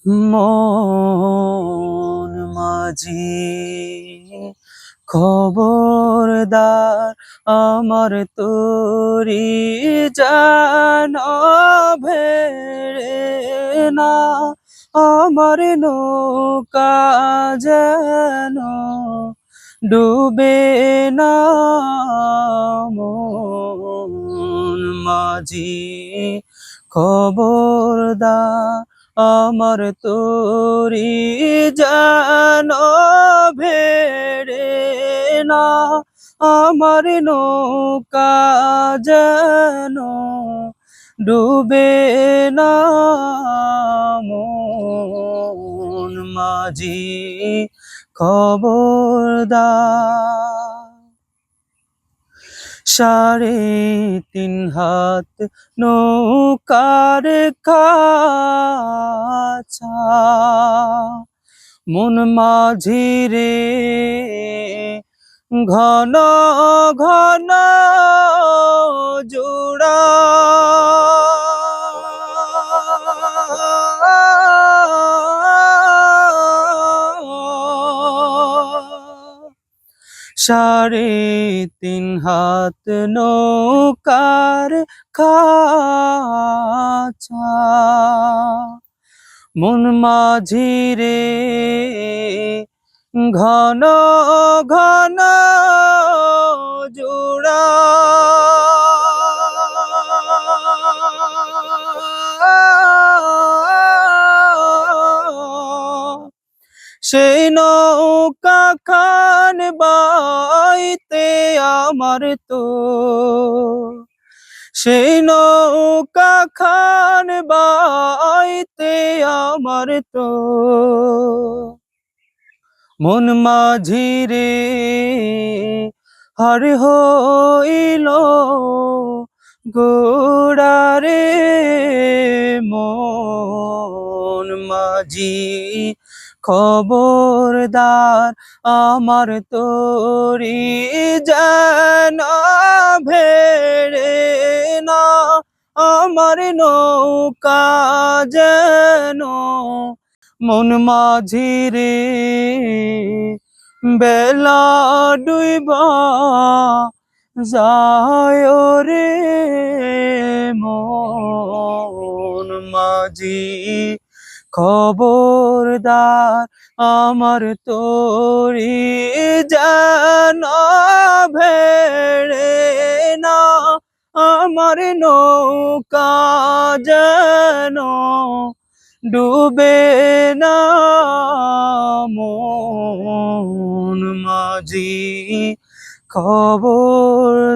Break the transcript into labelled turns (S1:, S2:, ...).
S1: মন মাঝি খবরদার, আমার তোরি যেন ভেড়ে না, আমার নৌকা যেন ডুবে না। মন মাঝি খবরদার, আমার তোরি যেন ভেড়ে না, আমার নৌকা যেন ডুবে না। মন মাঝি খবরদার। 3.5 হাত নৌকার কাছা, মন মাঝি রে ঘন ঘন জোড়া। সাড়ে 3 হাত নৌকার কাছা, মন মাঝি রে ঘন ঘন জোড়া। সেই নৌকা খান বাইতে আমার তো, সেই নৌকা খান বাইতে আমার তো। মন মাঝি রে হার হইল গোড়ারে। মন মাঝি খবরদার, আমার তোরি যেন ভেড়ে না, আমার নৌকা যেন। মন মাঝি রে বেলা ডুইবা যায় রে। মন মাঝি খবরদার, আমার তোরি যেন ভেড়ে না, আমার নৌকা যেন ডুবে না। মন মাঝি খবরদার।